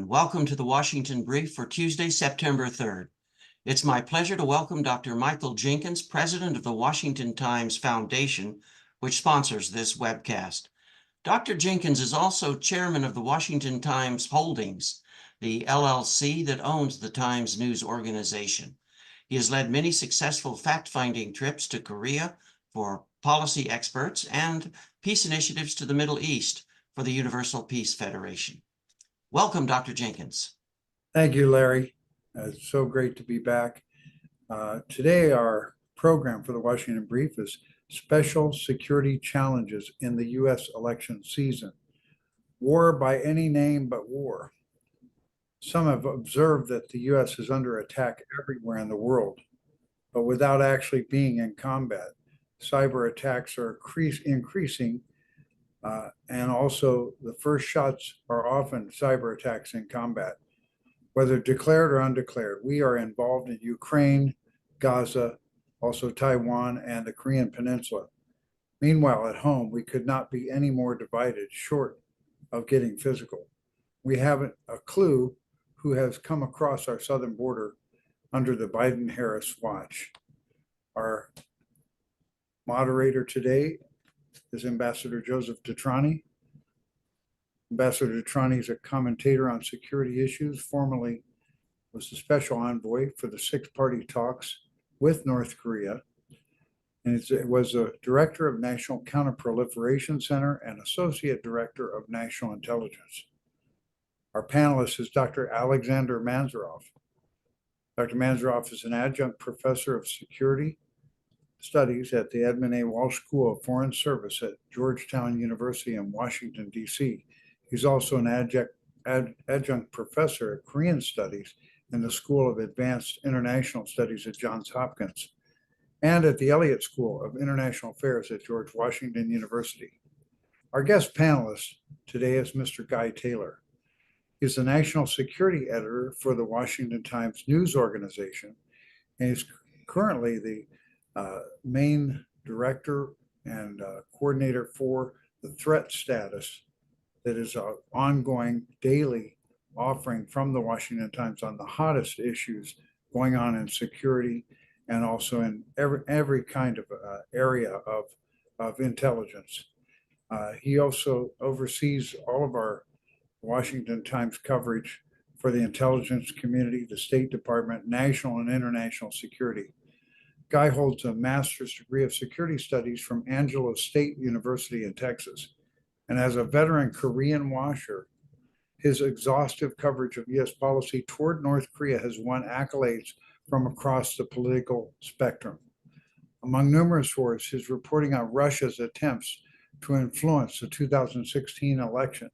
and welcome to the Washington Brief for Tuesday, September 3rd. It's my pleasure to welcome Dr. Michael Jenkins, president of the Washington Times Foundation, which sponsors this webcast. Dr. Jenkins is also chairman of the Washington Times Holdings, the LLC that owns the Times News organization. He has led many successful fact-finding trips to Korea for policy experts and peace initiatives to the Middle East for the Universal Peace Federation. Welcome, Dr. Jenkins. Thank you, Larry. It's so great to be back. Today, our program for the Washington Brief is Special Security Challenges in the U.S. Election Season. War by any name but war. Some have observed that the U.S. is under attack everywhere in the world, but without actually being in combat. Cyber attacks are increasing, and also the first shots are often cyber attacks in combat. Whether declared or undeclared, we are involved in Ukraine, Gaza, also Taiwan, and the Korean Peninsula. Meanwhile, at home, we could not be any more divided, short of getting physical. We haven't a clue who has come across our southern border under the Biden-Harris watch. Our moderator today is Ambassador Joseph DeTrani. Ambassador DeTrani is a commentator on security issues, formerly was the special envoy for the six-party talks with North Korea, and it was a director of National Counterproliferation Center and associate director of National Intelligence. Our panelist is Dr. Alexandre Mansourov. Dr. Mansourov is an adjunct professor of security studies at the Edmund A. Walsh School of Foreign Service at Georgetown University in Washington, D.C. He's also an adjunct professor of Korean Studies in the School of Advanced International Studies at Johns Hopkins and at the Elliott School of International Affairs at George Washington University. Our guest panelist today is Mr. Guy Taylor. He's the national security editor for the Washington Times News organization, and he's currently the main director and coordinator for the threat status that is an ongoing daily offering from the Washington Times on the hottest issues going on in security and also in every kind of area of intelligence. He also oversees all of our Washington Times coverage for the intelligence community, the State Department, national and international security. Guy holds a master's degree of security studies from Angelo State University in Texas. And as a veteran Korean watcher, his exhaustive coverage of U.S. policy toward North Korea has won accolades from across the political spectrum. Among numerous awards, his reporting on Russia's attempts to influence the 2016 election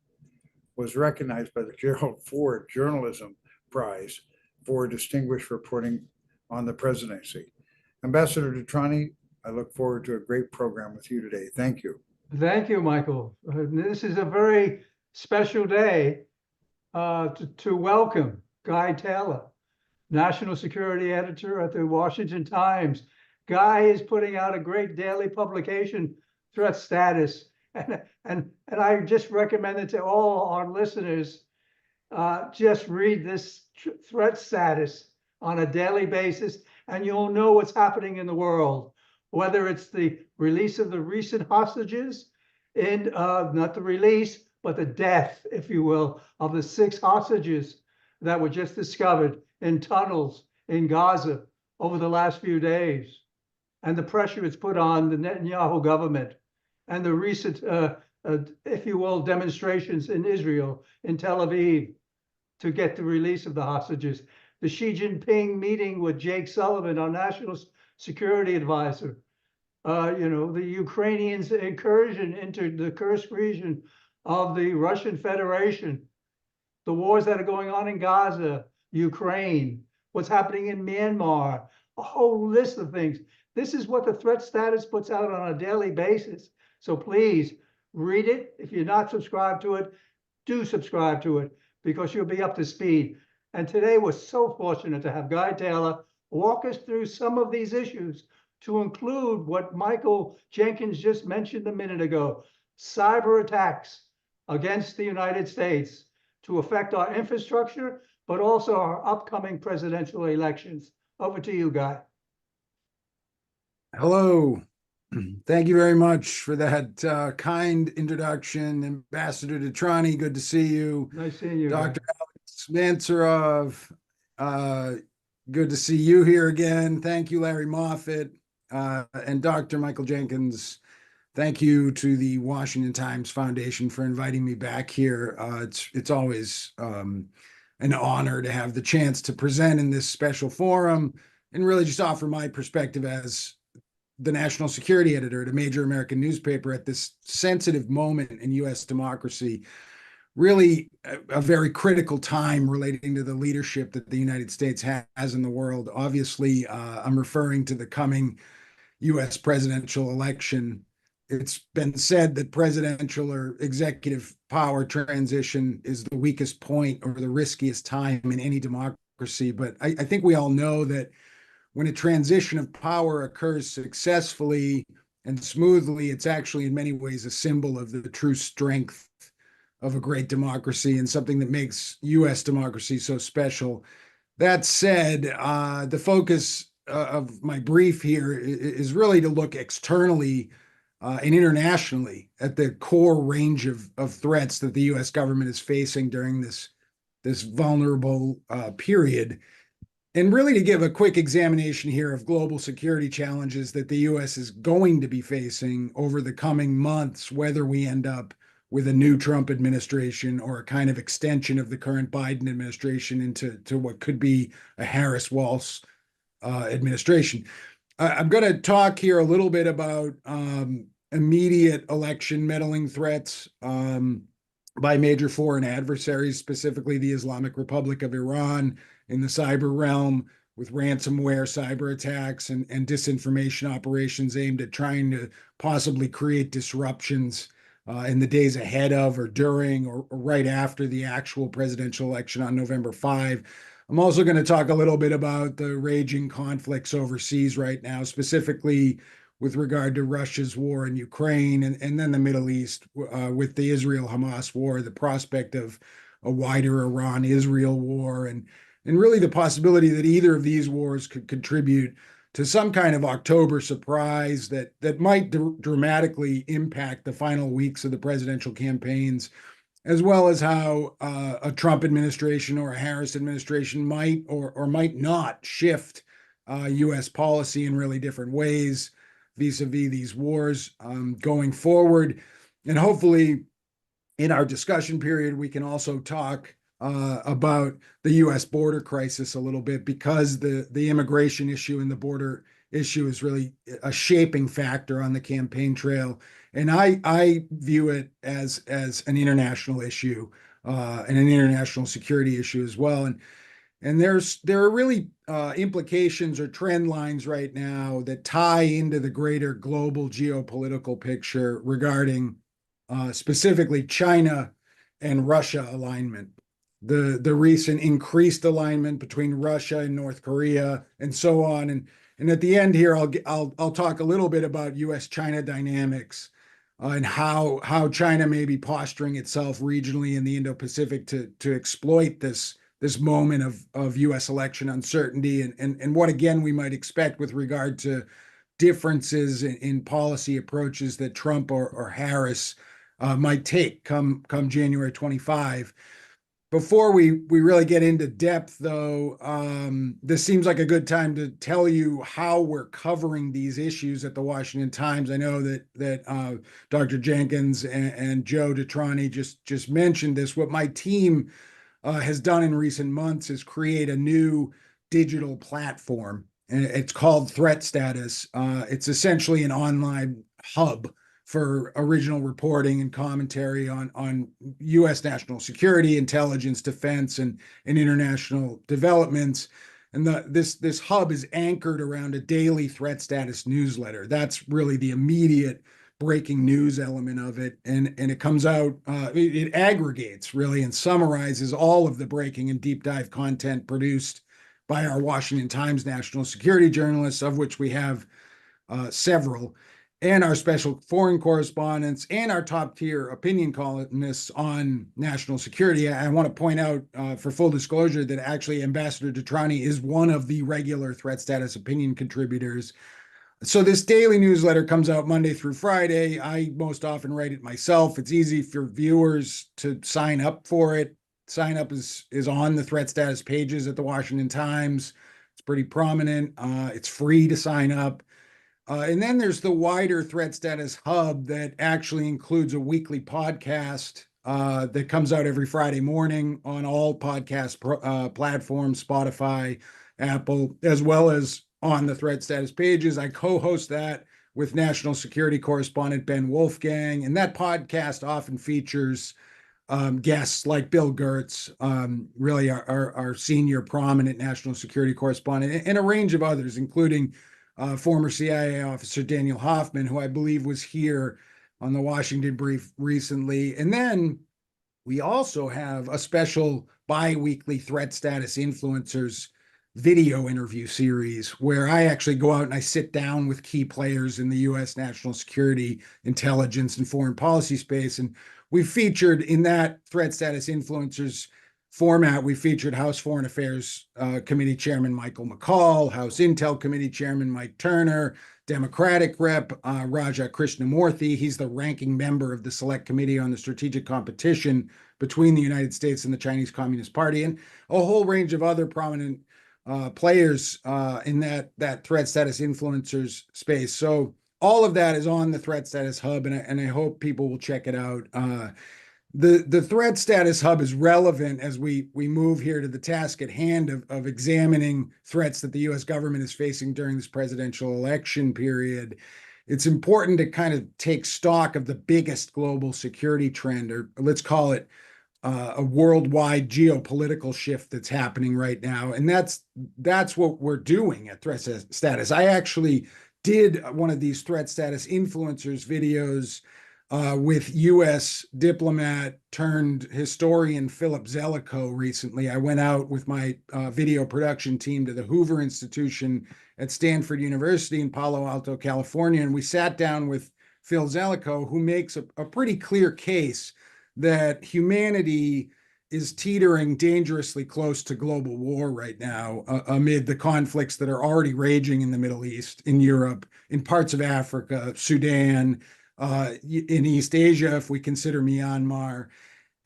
was recognized by the Gerald Ford Journalism Prize for distinguished reporting on the presidency. Ambassador DeTrani, I look forward to a great program with you today. Thank you. Thank you, Michael. This is a very special day to welcome Guy Taylor, National Security Editor at the Washington Times. Guy is putting out a great daily publication, Threat Status, and I just recommend it to all our listeners. Just read this Threat Status on a daily basis, and you'll know what's happening in the world, whether it's the release of the recent hostages, and not the release, but the death, if you will, of the 6 hostages that were just discovered in tunnels in Gaza over the last few days, and the pressure it's put on the Netanyahu government, and the recent, if you will, demonstrations in Israel, in Tel Aviv, to get the release of the hostages. The Xi Jinping meeting with Jake Sullivan, our national security advisor. The Ukrainians' incursion into the Kursk region of the Russian Federation. The wars that are going on in Gaza, Ukraine, what's happening in Myanmar, a whole list of things. This is what the Threat Status puts out on a daily basis. So please read it. If you're not subscribed to it, do subscribe to it, because you'll be up to speed. And today we're so fortunate to have Guy Taylor walk us through some of these issues, to include what Michael Jenkins just mentioned a minute ago, cyber attacks against the United States, to affect our infrastructure, but also our upcoming presidential elections. Over to you, Guy. Hello. Thank you very much for that kind introduction, Ambassador DeTrani. Good to see you. Nice seeing you, Dr. Guy. Mansourov, good to see you here again. Thank you, Larry Moffett, and Dr. Michael Jenkins. Thank you to the Washington Times Foundation for inviting me back here. It's always an honor to have the chance to present in this special forum and really just offer my perspective as the national security editor at a major American newspaper at this sensitive moment in U.S. democracy. Really a very critical time relating to the leadership that the United States has in the world. Obviously, I'm referring to the coming U.S. presidential election. It's been said that presidential or executive power transition is the weakest point or the riskiest time in any democracy. But I think we all know that when a transition of power occurs successfully and smoothly, it's actually in many ways a symbol of the true strength of a great democracy and something that makes U.S. democracy so special. That said, the focus of my brief here is really to look externally and internationally at the core range of threats that the U.S. government is facing during this vulnerable period. And really to give a quick examination here of global security challenges that the U.S. is going to be facing over the coming months, whether we end up with a new Trump administration or a kind of extension of the current Biden administration into what could be a Harris-Walz administration. I'm going to talk here a little bit about immediate election meddling threats by major foreign adversaries, specifically the Islamic Republic of Iran in the cyber realm with ransomware, cyber attacks, and disinformation operations aimed at trying to possibly create disruptions in the days ahead of or during or right after the actual presidential election on November 5. I'm also going to talk a little bit about the raging conflicts overseas right now, specifically with regard to Russia's war in Ukraine and then the Middle East with the Israel-Hamas war, the prospect of a wider Iran-Israel war, and really the possibility that either of these wars could contribute to some kind of October surprise that might dramatically impact the final weeks of the presidential campaigns, as well as how a Trump administration or a Harris administration might or might not shift U.S. policy in really different ways vis-a-vis these wars going forward. And hopefully in our discussion period, we can also talk about the U.S. border crisis a little bit, because the immigration issue and the border issue is really a shaping factor on the campaign trail. And I view it as an international issue and an international security issue as well. And there are really implications or trend lines right now that tie into the greater global geopolitical picture regarding specifically China and Russia alignment. The recent increased alignment between Russia and North Korea and so on. And at the end here, I'll talk a little bit about U.S.-China dynamics and how China may be posturing itself regionally in the Indo-Pacific to exploit this moment of U.S. election uncertainty and what, again, we might expect with regard to differences in policy approaches that Trump or Harris might take come January 25. Before we really get into depth, though, this seems like a good time to tell you how we're covering these issues at the Washington Times. I know that Dr. Jenkins and Joe DeTrani just mentioned this. What my team has done in recent months is create a new digital platform, and it's called Threat Status. It's essentially an online hub for original reporting and commentary on U.S. national security, intelligence, defense, and international developments. And this hub is anchored around a daily threat status newsletter. That's really the immediate breaking news element of it. And it comes out, it aggregates really and summarizes all of the breaking and deep dive content produced by our Washington Times national security journalists, of which we have several. and our special foreign correspondents and our top tier opinion columnists on national security. I want to point out, for full disclosure, that actually Ambassador DeTrani is one of the regular threat status opinion contributors. So this daily newsletter comes out Monday through Friday. I most often write it myself. It's easy for viewers to sign up for it. Sign up is on the threat status pages at the Washington Times. It's pretty prominent. It's free to sign up. And then there's the wider threat status hub that actually includes a weekly podcast that comes out every Friday morning on all podcast platforms, Spotify, Apple, as well as on the threat status pages. I co-host that with national security correspondent Ben Wolfgang, and that podcast often features guests like Bill Gertz, really our senior prominent national security correspondent, and a range of others, including former CIA officer Daniel Hoffman, who I believe was here on the Washington Brief recently. And then we also have a special bi-weekly threat status influencers video interview series where I actually go out and I sit down with key players in the U.S. national security, intelligence, and foreign policy space. And we featured in that threat status influencers format, we featured House Foreign Affairs Committee Chairman Michael McCall, House Intel Committee Chairman Mike Turner, Democratic Rep Raja Krishnamurthy. He's the ranking member of the Select Committee on the Strategic Competition between the United States and the Chinese Communist Party, and a whole range of other prominent players in that threat status influencers space. So all of that is on the Threat Status Hub, and I hope people will check it out. The Threat Status Hub is relevant as we move here to the task at hand of examining threats that the U.S. government is facing during this presidential election period. It's important to kind of take stock of the biggest global security trend, or let's call it a worldwide geopolitical shift that's happening right now. And that's what we're doing at Threat Status. I actually did one of these Threat Status influencers videos with U.S. diplomat turned historian Philip Zelikow recently. I went out with my video production team to the Hoover Institution at Stanford University in Palo Alto, California, and we sat down with Phil Zelikow, who makes a pretty clear case that humanity is teetering dangerously close to global war right now, amid the conflicts that are already raging in the Middle East, in Europe, in parts of Africa, Sudan, in East Asia, if we consider Myanmar,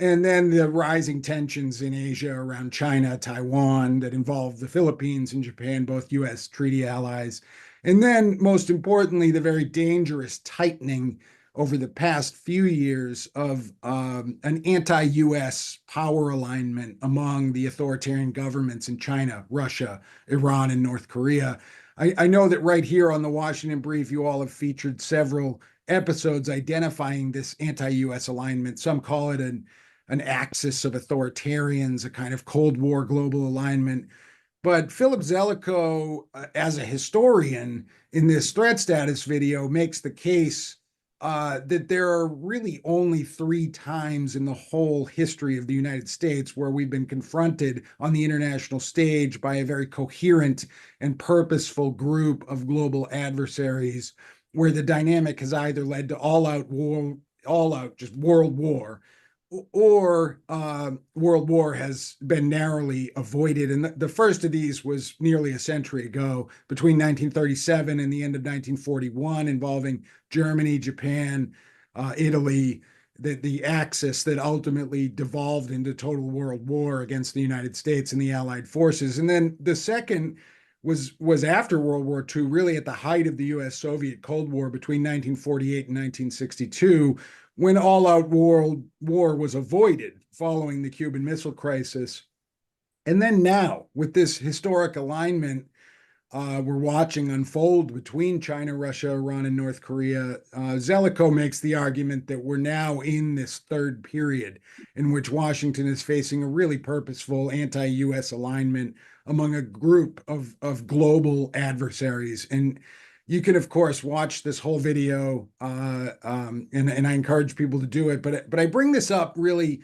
and then the rising tensions in Asia around China, Taiwan, that involve the Philippines and Japan, both U.S. treaty allies. And then, most importantly, the very dangerous tightening over the past few years of an anti-U.S. power alignment among the authoritarian governments in China, Russia, Iran, and North Korea. I know that right here on the Washington Brief, you all have featured several episodes identifying this anti-U.S. alignment. Some call it an axis of authoritarians, a kind of Cold War global alignment. But Philip Zelikow, as a historian in this threat status video, makes the case that there are really only 3 times in the whole history of the United States where we've been confronted on the international stage by a very coherent and purposeful group of global adversaries, where the dynamic has either led to all-out just world war, or world war has been narrowly avoided. And the first of these was nearly a century ago, between 1937 and the end of 1941, involving Germany, Japan, Italy, the axis that ultimately devolved into total world war against the United States and the Allied forces. And then the second was after World War II, really at the height of the U.S.-Soviet Cold War between 1948 and 1962, when all-out world war was avoided following the Cuban Missile Crisis. And then now, with this historic alignment we're watching unfold between China, Russia, Iran, and North Korea, Zelikow makes the argument that we're now in this third period in which Washington is facing a really purposeful anti-U.S. alignment among a group of global adversaries. And you can, of course, watch this whole video, and I encourage people to do it. But I bring this up really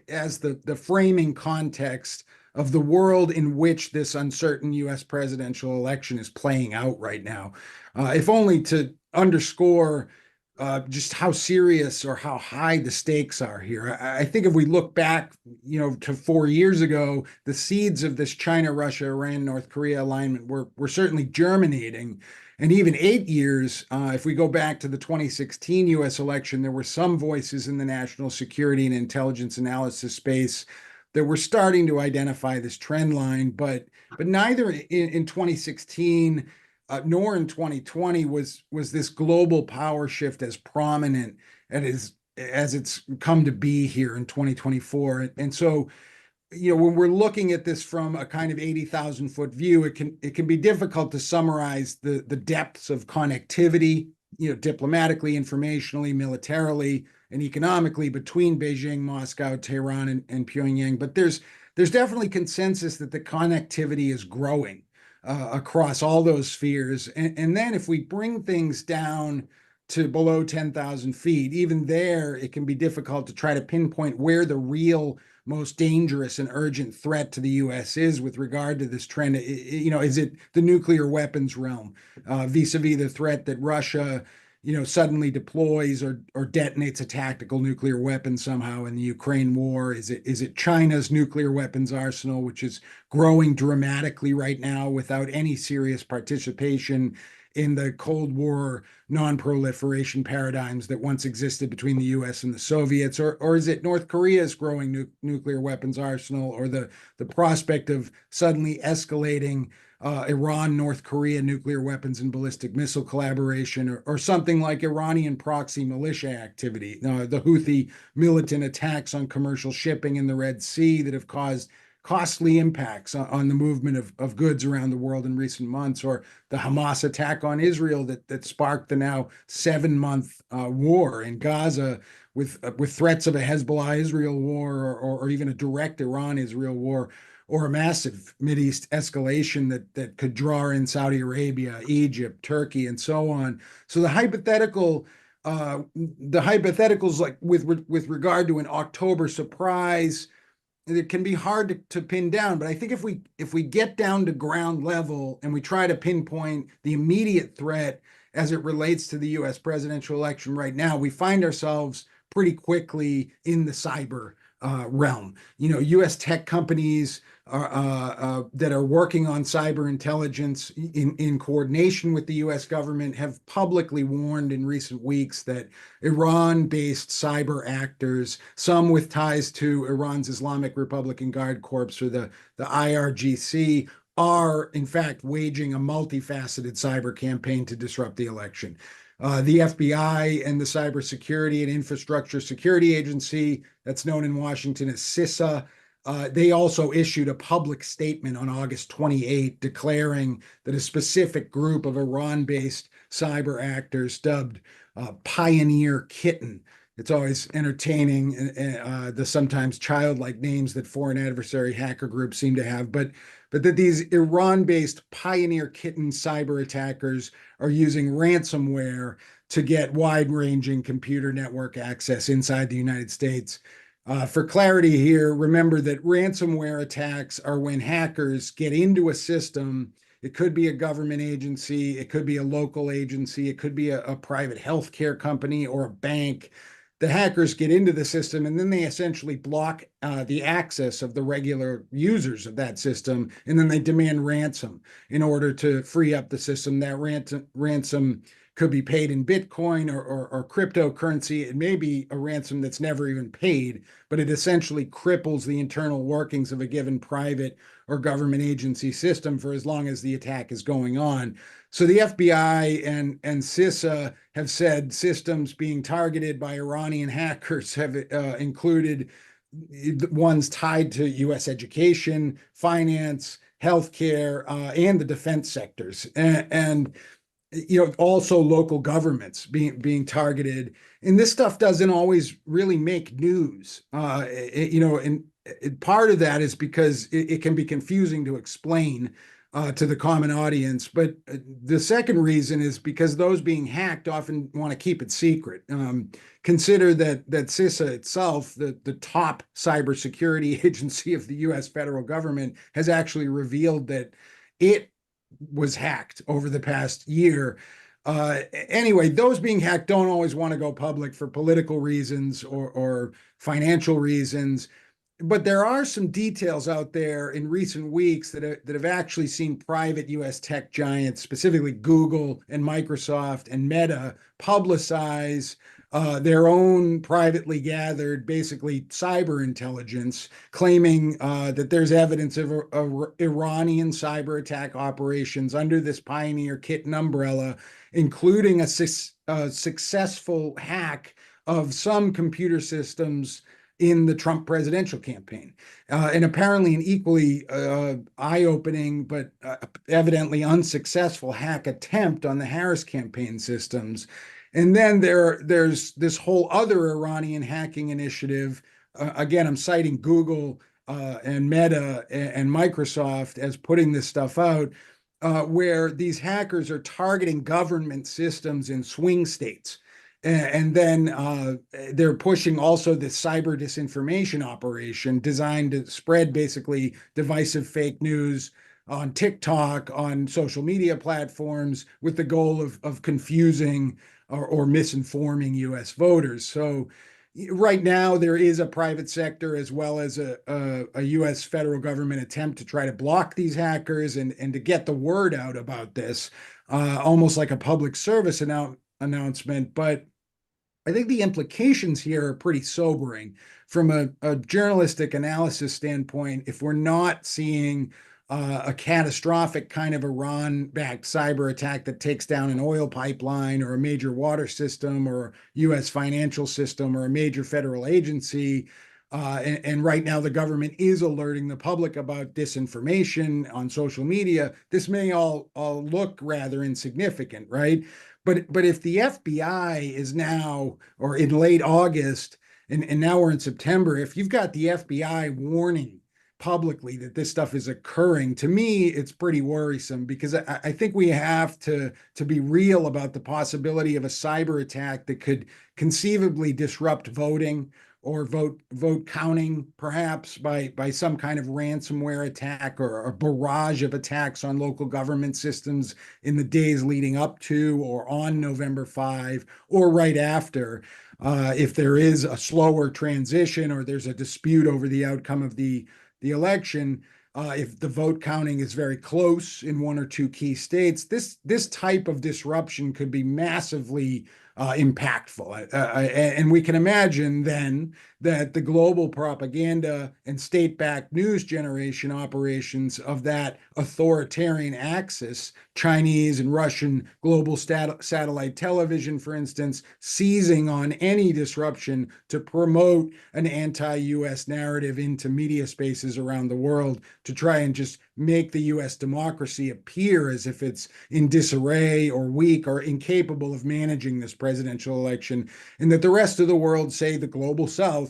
as the framing context of the world in which this uncertain US presidential election is playing out right now. If only to underscore just how serious or how high the stakes are here. I think if we look back, to 4 years ago, the seeds of this China, Russia, Iran, North Korea alignment were certainly germinating. And even 8 years, if we go back to the 2016 US election, there were some voices in the national security and intelligence analysis space that were starting to identify this trend line, but neither in 2016 nor in 2020 was this global power shift as prominent as it's come to be here in 2024. And so, when we're looking at this from a kind of 80,000 foot view, it can be difficult to summarize the depths of connectivity, diplomatically, informationally, militarily, and economically between Beijing, Moscow, Tehran, and Pyongyang. But there's definitely consensus that the connectivity is growing across all those spheres. And then if we bring things down to below 10,000 feet, even there, it can be difficult to try to pinpoint where the real most dangerous and urgent threat to the U.S. is with regard to this trend. Is it the nuclear weapons realm, vis-a-vis the threat that Russia, suddenly deploys or detonates a tactical nuclear weapon somehow in the Ukraine war? Is it China's nuclear weapons arsenal, which is growing dramatically right now without any serious participation in the Cold War non-proliferation paradigms that once existed between the US and the Soviets? Or is it North Korea's growing nuclear weapons arsenal, or the prospect of suddenly escalating Iran, North Korea nuclear weapons and ballistic missile collaboration, or something like Iranian proxy militia activity, the Houthi militant attacks on commercial shipping in the Red Sea that have caused costly impacts on the movement of goods around the world in recent months, or the Hamas attack on Israel that sparked the now 7-month war in Gaza with threats of a Hezbollah-Israel war, or even a direct Iran-Israel war, or a massive Mideast escalation that could draw in Saudi Arabia, Egypt, Turkey, and so on. So the hypotheticals, like with regard to an October surprise, it can be hard to pin down. But I think if we get down to ground level and we try to pinpoint the immediate threat as it relates to the US presidential election right now, we find ourselves pretty quickly in the cyber realm. US tech companies that are working on cyber intelligence in coordination with the US government have publicly warned in recent weeks that Iran-based cyber actors, some with ties to Iran's Islamic Republican Guard Corps, or the IRGC, are in fact waging a multifaceted cyber campaign to disrupt the election. The FBI and the Cybersecurity and Infrastructure Security Agency, that's known in Washington as CISA, they also issued a public statement on August 28 declaring that a specific group of Iran-based cyber actors dubbed Pioneer Kitten. It's always entertaining, the sometimes childlike names that foreign adversary hacker groups seem to have, but that these Iran-based Pioneer Kitten cyber attackers are using ransomware to get wide-ranging computer network access inside the United States. For clarity here, remember that ransomware attacks are when hackers get into a system. It could be a government agency, it could be a local agency, it could be a private healthcare company or a bank. The hackers get into the system and then they essentially block the access of the regular users of that system, and then they demand ransom in order to free up the system. That ransom could be paid in Bitcoin or cryptocurrency. It may be a ransom that's never even paid, but it essentially cripples the internal workings of a given private or government agency system for as long as the attack is going on. So the FBI and CISA have said systems being targeted by Iranian hackers have included ones tied to US education, finance, healthcare, and the defense sectors. And also local governments being targeted. And this stuff doesn't always really make news. And part of that is because it can be confusing to explain. to the common audience. But the second reason is because those being hacked often want to keep it secret. Consider that CISA itself, the top cybersecurity agency of the U.S. federal government, has actually revealed that it was hacked over the past year. Anyway, those being hacked don't always want to go public for political reasons or financial reasons. But there are some details out there in recent weeks that have actually seen private U.S. tech giants, specifically Google and Microsoft and Meta, publicize their own privately gathered, basically cyber intelligence, claiming that there's evidence of Iranian cyber attack operations under this Pioneer Kitten umbrella, including a successful hack of some computer systems in the Trump presidential campaign. And apparently an equally eye-opening but evidently unsuccessful hack attempt on the Harris campaign systems. And then there's this whole other Iranian hacking initiative. Again, I'm citing Google and Meta and Microsoft as putting this stuff out, where these hackers are targeting government systems in swing states. And then they're pushing also this cyber disinformation operation designed to spread basically divisive fake news on TikTok, on social media platforms, with the goal of confusing or misinforming U.S. voters. So right now there is a private sector as well as a U.S. federal government attempt to try to block these hackers and to get the word out about this, almost like a public service announcement. But I think the implications here are pretty sobering from a journalistic analysis standpoint. If we're not seeing a catastrophic kind of Iran-backed cyber attack that takes down an oil pipeline or a major water system or U.S. financial system or a major federal agency, and right now the government is alerting the public about disinformation on social media, this may all look rather insignificant, right? But if the FBI is now, or in late August, and now we're in September, if you've got the FBI warning publicly that this stuff is occurring, to me, it's pretty worrisome, because I think we have to be real about the possibility of a cyber attack that could conceivably disrupt voting or vote counting, perhaps by some kind of ransomware attack or a barrage of attacks on local government systems in the days leading up to or on November 5 or right after. If there is a slower transition or there's a dispute over the outcome of the election, if the vote counting is very close in one or two key states, this type of disruption could be massively impactful. And we can imagine then that the global propaganda and state-backed news generation operations of that authoritarian axis, Chinese and Russian global satellite television, for instance, seizing on any disruption to promote an anti-US narrative into media spaces around the world to try and just make the US democracy appear as if it's in disarray or weak or incapable of managing this presidential election, and that the rest of the world, say the global South,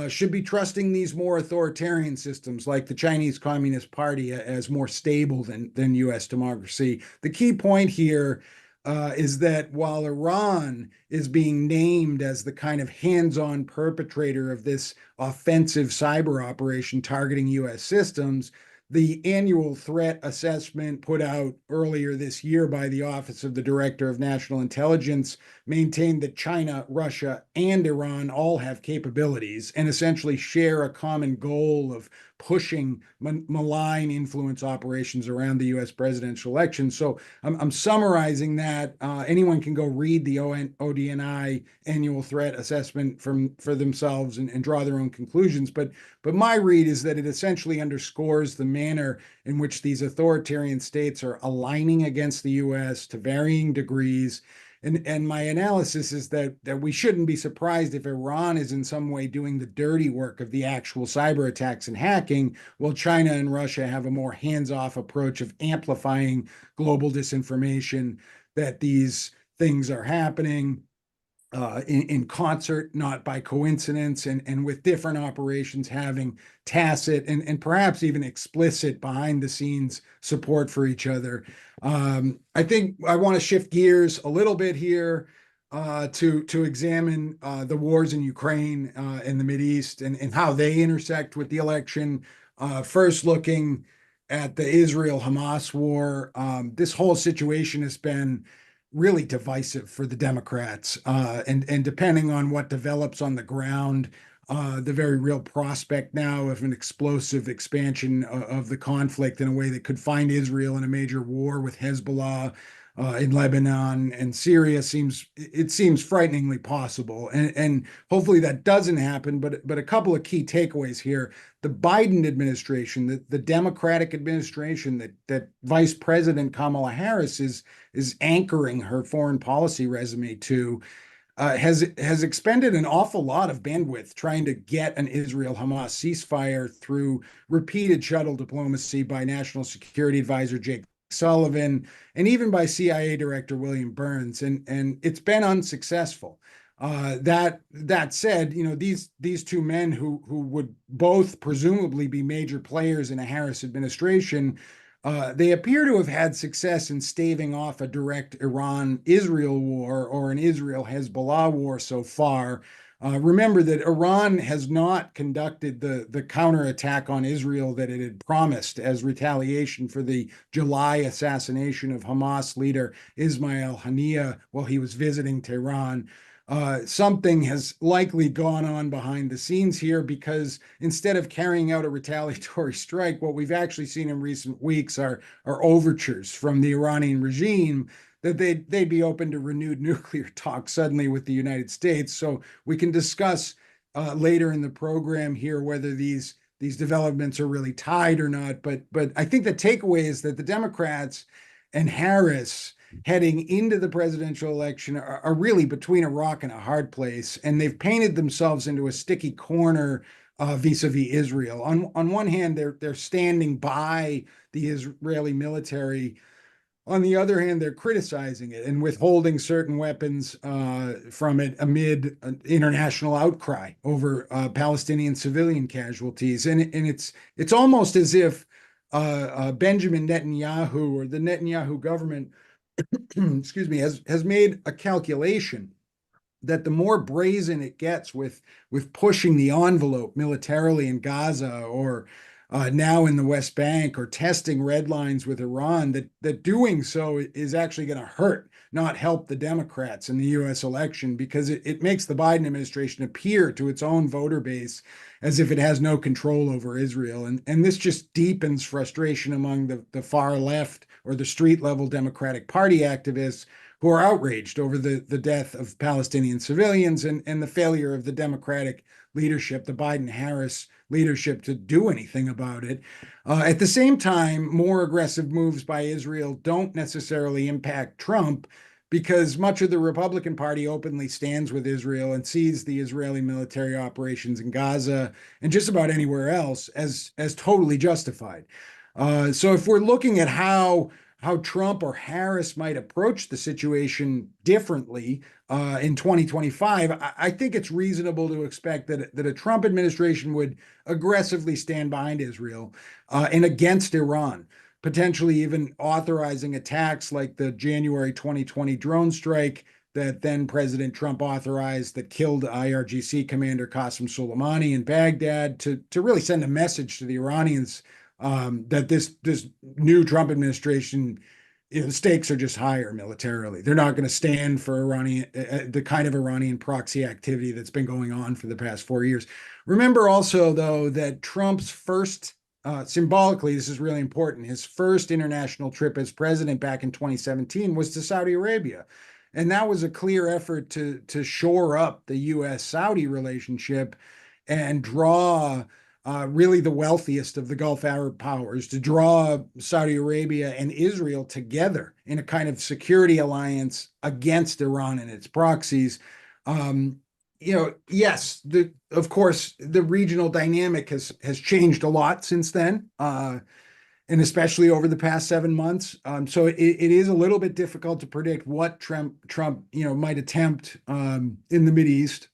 should be trusting these more authoritarian systems like the Chinese Communist Party as more stable than US democracy. The key point here is that while Iran is being named as the kind of hands-on perpetrator of this offensive cyber operation targeting US systems, the annual threat assessment put out earlier this year by the Office of the Director of National Intelligence maintained that China, Russia, and Iran all have capabilities and essentially share a common goal of pushing malign influence operations around the US presidential election. So I'm summarizing that. Anyone can go read the ODNI annual threat assessment for themselves and draw their own conclusions. But my read is that it essentially underscores the manner in which these authoritarian states are aligning against the US to varying degrees. And my analysis is that we shouldn't be surprised if Iran is in some way doing the dirty work of the actual cyber attacks and hacking, while China and Russia have a more hands-off approach of amplifying global disinformation that these things are happening. in concert, not by coincidence, and with different operations having tacit and perhaps even explicit behind the scenes support for each other. I think I want to shift gears a little bit here to examine the wars in Ukraine and the Mideast and how they intersect with the election. First, looking at the Israel-Hamas war, this whole situation has been really divisive for the Democrats. And depending on what develops on the ground, the very real prospect now of an explosive expansion of the conflict in a way that could find Israel in a major war with Hezbollah in Lebanon and Syria seems frighteningly possible. And hopefully that doesn't happen. But a couple of key takeaways here. The Biden administration, the Democratic administration that Vice President Kamala Harris is anchoring her foreign policy resume to, has expended an awful lot of bandwidth trying to get an Israel-Hamas ceasefire through repeated shuttle diplomacy by National Security Advisor Jake Sullivan and even by CIA Director William Burns, and it's been unsuccessful. That said, these two men who would both presumably be major players in a Harris administration, they appear to have had success in staving off a direct Iran-Israel war or an Israel-Hezbollah war so far. Remember that Iran has not conducted the counterattack on Israel that it had promised as retaliation for the July assassination of Hamas leader Ismail Haniyeh while he was visiting Tehran. Something has likely gone on behind the scenes here, because instead of carrying out a retaliatory strike, what we've actually seen in recent weeks are overtures from the Iranian regime that they'd be open to renewed nuclear talks suddenly with the United States. So we can discuss later in the program here whether these developments are really tied or not. But I think the takeaway is that the Democrats and Harris heading into the presidential election are really between a rock and a hard place, and they've painted themselves into a sticky corner vis-a-vis Israel. On one hand, they're standing by the Israeli military. On the other hand, they're criticizing it and withholding certain weapons from it amid an international outcry over Palestinian civilian casualties. And it's almost as if Benjamin Netanyahu or the Netanyahu government, excuse me, has made a calculation that the more brazen it gets with pushing the envelope militarily in Gaza or now in the West Bank or testing red lines with Iran, that doing so is actually going to hurt, not help the Democrats in the US election, because it makes the Biden administration appear to its own voter base as if it has no control over Israel. And this just deepens frustration among the far left or the street level Democratic Party activists who are outraged over the death of Palestinian civilians and the failure of the Democratic leadership, the Biden-Harris leadership, to do anything about it. At the same time, more aggressive moves by Israel don't necessarily impact Trump, because much of the Republican Party openly stands with Israel and sees the Israeli military operations in Gaza and just about anywhere else as totally justified. So if we're looking at how Trump or Harris might approach the situation differently in 2025, I think it's reasonable to expect that a Trump administration would aggressively stand behind Israel and against Iran, potentially even authorizing attacks like the January 2020 drone strike that then President Trump authorized that killed IRGC commander Qasem Soleimani in Baghdad, to really send a message to the Iranians that this new Trump administration, the stakes are just higher militarily. They're not going to stand for Iranian, the kind of Iranian proxy activity that's been going on for the past 4 years. Remember also, though, that Trump's first, symbolically, this is really important, his first international trip as president back in 2017 was to Saudi Arabia. And that was a clear effort to shore up the US-Saudi relationship and draw really the wealthiest of the Gulf Arab powers, to draw Saudi Arabia and Israel together in a kind of security alliance against Iran and its proxies. Yes, of course, the regional dynamic has changed a lot since then. and especially over the past 7 months. So it is a little bit difficult to predict what Trump might attempt in the Mideast.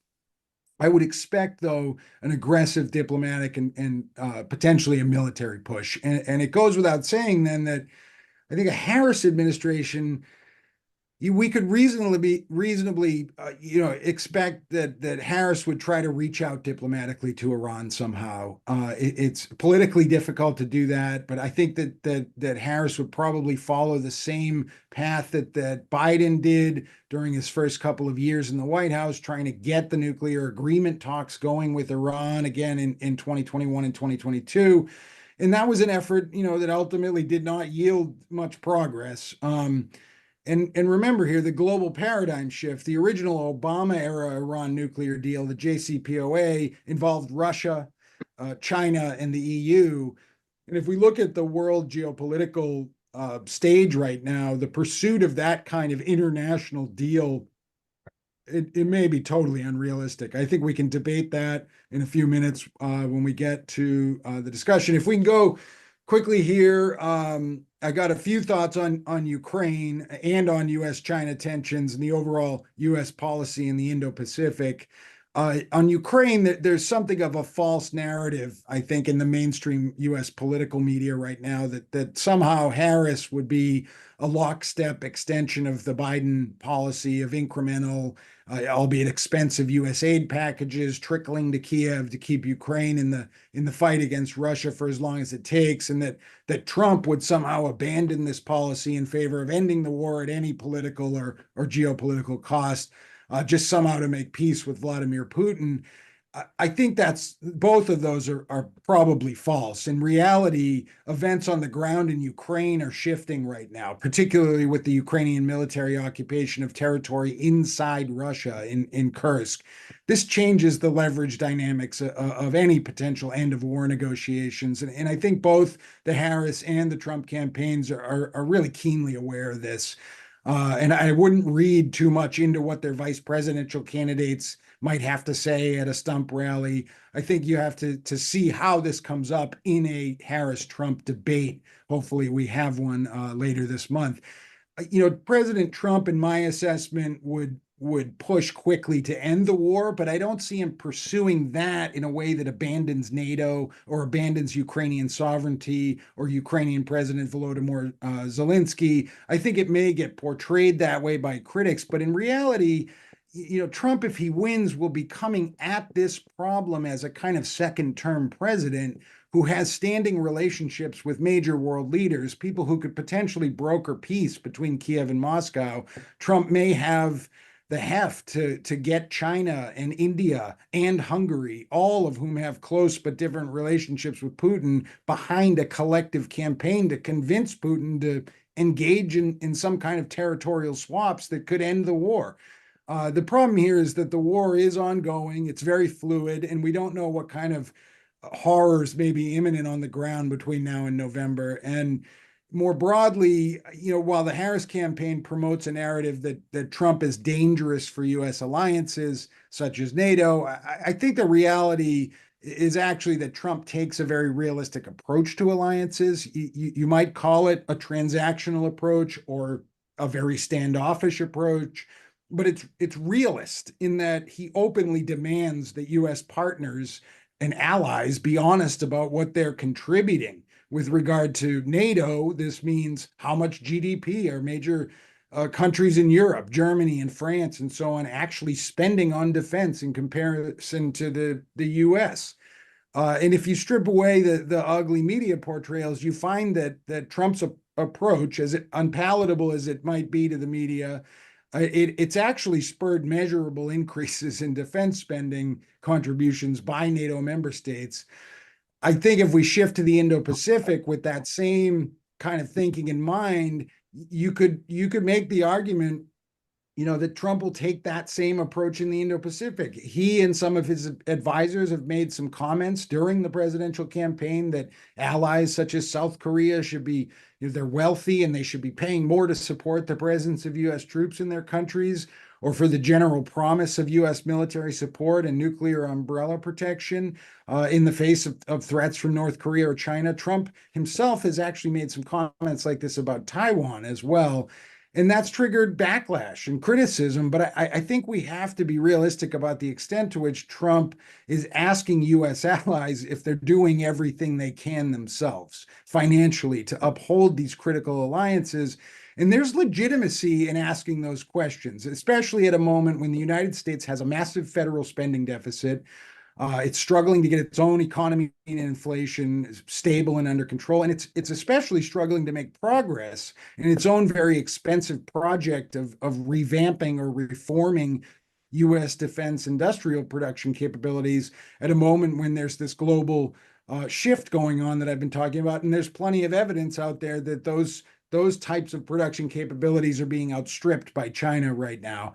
I would expect, though, an aggressive diplomatic and potentially a military push. And it goes without saying then that I think a Harris administration, we could reasonably expect that Harris would try to reach out diplomatically to Iran somehow. It's politically difficult to do that, but I think that Harris would probably follow the same path that Biden did during his first couple of years in the White House, trying to get the nuclear agreement talks going with Iran again in 2021 and 2022. And that was an effort, that ultimately did not yield much progress. And remember here, the global paradigm shift, the original Obama era Iran nuclear deal, the JCPOA, involved Russia, China, and the EU. And if we look at the world geopolitical stage right now, the pursuit of that kind of international deal, it may be totally unrealistic. I think we can debate that in a few minutes when we get to the discussion. If we can go quickly here, I got a few thoughts on Ukraine and on U.S.-China tensions and the overall U.S. policy in the Indo-Pacific. On Ukraine, there's something of a false narrative, I think, in the mainstream U.S. political media right now that somehow Harris would be a lockstep extension of the Biden policy of incremental, albeit expensive U.S. aid packages trickling to Kiev to keep Ukraine in the fight against Russia for as long as it takes, and that Trump would somehow abandon this policy in favor of ending the war at any political or geopolitical cost, just somehow to make peace with Vladimir Putin. I think that's both of those are probably false. In reality, events on the ground in Ukraine are shifting right now, particularly with the Ukrainian military occupation of territory inside Russia in Kursk. This changes the leverage dynamics of any potential end of war negotiations. And I think both the Harris and the Trump campaigns are really keenly aware of this. And I wouldn't read too much into what their vice presidential candidates might have to say at a stump rally. I think you have to see how this comes up in a Harris-Trump debate. Hopefully we have one later this month. President Trump, in my assessment, would push quickly to end the war, but I don't see him pursuing that in a way that abandons NATO or abandons Ukrainian sovereignty or Ukrainian President Volodymyr Zelensky. I think it may get portrayed that way by critics, but in reality, Trump, if he wins, will be coming at this problem as a kind of second-term president who has standing relationships with major world leaders, people who could potentially broker peace between Kiev and Moscow. Trump may have the heft to get China and India and Hungary, all of whom have close but different relationships with Putin, behind a collective campaign to convince Putin to engage in some kind of territorial swaps that could end the war. The problem here is that the war is ongoing. It's very fluid, and we don't know what kind of horrors may be imminent on the ground between now and November. And more broadly, while the Harris campaign promotes a narrative that Trump is dangerous for U.S. alliances, such as NATO, I think the reality is actually that Trump takes a very realistic approach to alliances. You might call it a transactional approach or a very standoffish approach, but it's realist in that he openly demands that U.S. partners and allies be honest about what they're contributing. With regard to NATO, this means how much GDP are major countries in Europe, Germany and France and so on, actually spending on defense in comparison to the U.S. And if you strip away the ugly media portrayals, you find that Trump's approach, as unpalatable as it might be to the media, it's actually spurred measurable increases in defense spending contributions by NATO member states. I think if we shift to the Indo-Pacific with that same kind of thinking in mind, you could make the argument that Trump will take that same approach in the Indo-Pacific. He and some of his advisors have made some comments during the presidential campaign that allies such as South Korea should be, they're wealthy and they should be paying more to support the presence of U.S. troops in their countries, or for the general promise of U.S. military support and nuclear umbrella protection in the face of threats from North Korea or China. Trump himself has actually made some comments like this about Taiwan as well. And that's triggered backlash and criticism. But I think we have to be realistic about the extent to which Trump is asking U.S. allies if they're doing everything they can themselves financially to uphold these critical alliances. And there's legitimacy in asking those questions, especially at a moment when the United States has a massive federal spending deficit. It's struggling to get its own economy and inflation stable and under control. And it's especially struggling to make progress in its own very expensive project of revamping or reforming U.S. defense industrial production capabilities at a moment when there's this global shift going on that I've been talking about. And there's plenty of evidence out there that those types of production capabilities are being outstripped by China right now.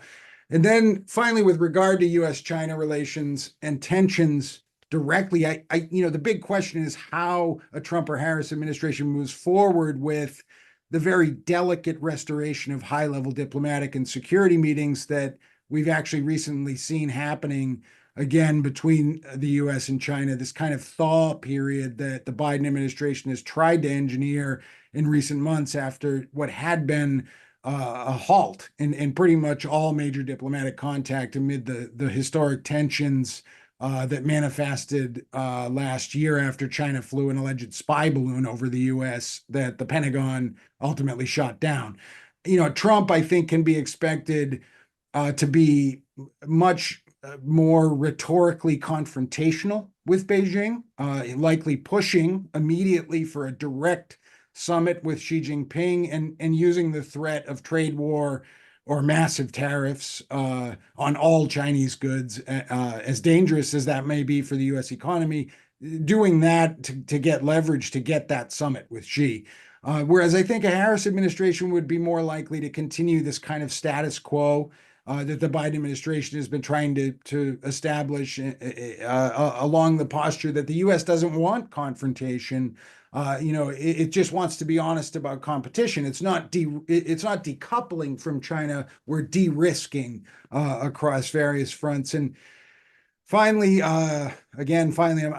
And then finally, with regard to U.S.-China relations and tensions directly, the big question is how a Trump or Harris administration moves forward with the very delicate restoration of high-level diplomatic and security meetings that we've actually recently seen happening again between the U.S. and China, this kind of thaw period that the Biden administration has tried to engineer in recent months after what had been a halt in pretty much all major diplomatic contact amid the historic tensions that manifested last year after China flew an alleged spy balloon over the U.S. that the Pentagon ultimately shot down. Trump, I think, can be expected to be much more rhetorically confrontational with Beijing, likely pushing immediately for a direct summit with Xi Jinping and using the threat of trade war or massive tariffs on all Chinese goods, as dangerous as that may be for the U.S. economy, doing that to get leverage to get that summit with Xi. Whereas I think a Harris administration would be more likely to continue this kind of status quo that the Biden administration has been trying to establish along the posture that the U.S. doesn't want confrontation. It just wants to be honest about competition. It's not decoupling from China. We're de-risking across various fronts. And finally, I'm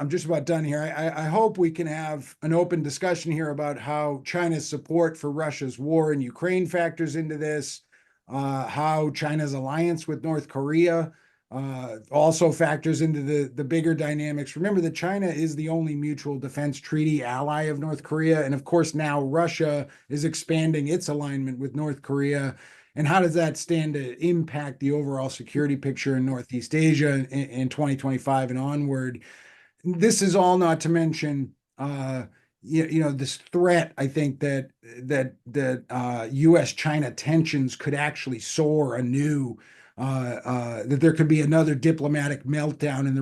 just about done here. I hope we can have an open discussion here about how China's support for Russia's war in Ukraine factors into this, how China's alliance with North Korea also factors into the bigger dynamics. Remember that China is the only mutual defense treaty ally of North Korea. And of course, now Russia is expanding its alignment with North Korea. And how does that stand to impact the overall security picture in Northeast Asia in 2025 and onward? This is all not to mention this threat, I think that U.S.-China tensions could actually soar anew, that there could be another diplomatic meltdown in the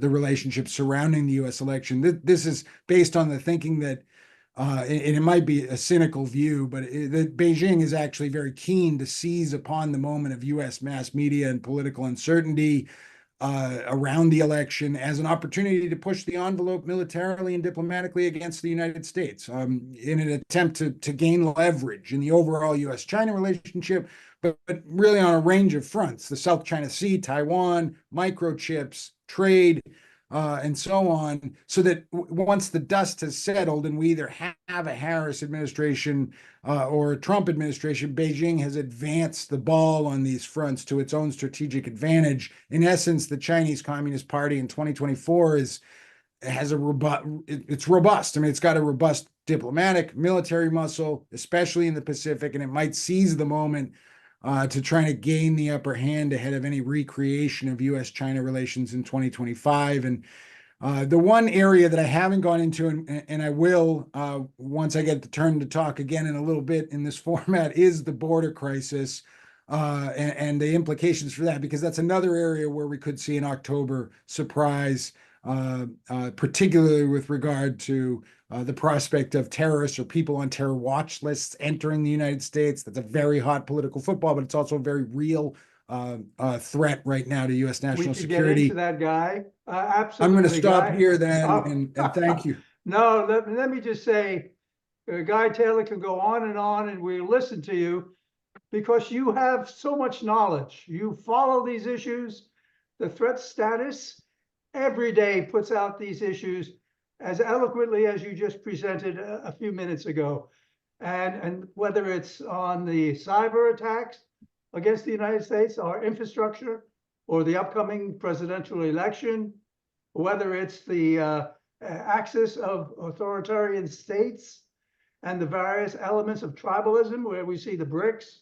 relationship surrounding the U.S. election. This is based on the thinking that, and it might be a cynical view, but that Beijing is actually very keen to seize upon the moment of U.S. mass media and political uncertainty around the election as an opportunity to push the envelope militarily and diplomatically against the United States in an attempt to gain leverage in the overall U.S.-China relationship, but really on a range of fronts: the South China Sea, Taiwan, microchips, trade, and so on, so that once the dust has settled and we either have a Harris administration or a Trump administration, Beijing has advanced the ball on these fronts to its own strategic advantage. In essence, the Chinese Communist Party in 2024 it's robust. I mean, it's got a robust diplomatic, military muscle, especially in the Pacific, and it might seize the moment to try to gain the upper hand ahead of any recreation of U.S.-China relations in 2025. And the one area that I haven't gone into, and I will once I get the turn to talk again in a little bit in this format, is the border crisis and the implications for that, because that's another area where we could see an October surprise, particularly with regard to the prospect of terrorists or people on terror watch lists entering the United States. That's a very hot political football, but it's also a very real threat right now to U.S. We national could get into security. that, Guy. Absolutely. I'm going to stop Guy. here then, Oh. and thank you. No, let me just say, Guy Taylor can go on, and we listen to you because you have so much knowledge. You follow these issues. The threat status every day puts out these issues as eloquently as you just presented a few minutes ago. And whether it's on the cyber attacks against the United States, our infrastructure, or the upcoming presidential election, whether it's the axis of authoritarian states and the various elements of tribalism, where we see the BRICS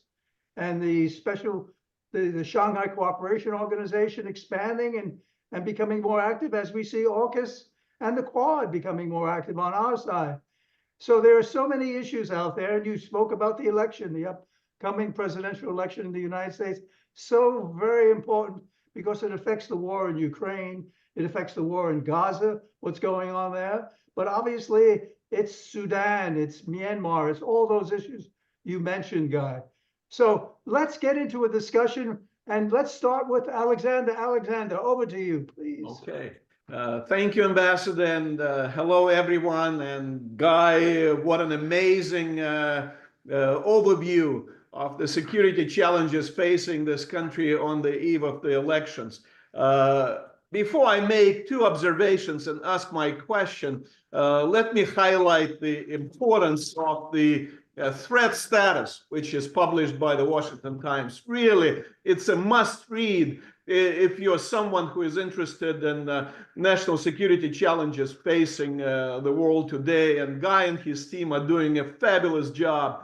and the Shanghai Cooperation Organization expanding and becoming more active, as we see AUKUS and the Quad becoming more active on our side. So there are so many issues out there, and you spoke about the election, the upcoming presidential election in the United States. So very important because it affects the war in Ukraine, it affects the war in Gaza, what's going on there. But obviously, it's Sudan, it's Myanmar, it's all those issues you mentioned, Guy. So let's get into a discussion, and let's start with Alexander. Alexander, over to you, please. Okay. Thank you, Ambassador, and hello, everyone. And Guy, what an amazing overview of the security challenges facing this country on the eve of the elections. Before I make two observations and ask my question, let me highlight the importance of the threat status, which is published by the Washington Times. Really, it's a must-read if you're someone who is interested in national security challenges facing the world today. And Guy and his team are doing a fabulous job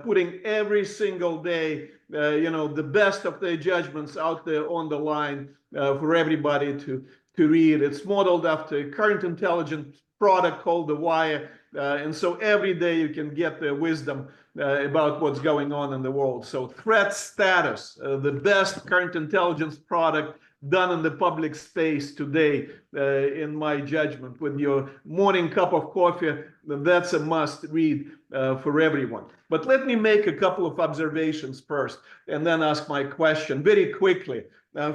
putting every single day, the best of their judgments out there on the line for everybody to read. It's modeled after a current intelligence product called The Wire. And so every day you can get the wisdom about what's going on in the world. So threat status, the best current intelligence product done in the public space today, in my judgment. With your morning cup of coffee, that's a must read for everyone. But let me make a couple of observations first, and then ask my question very quickly.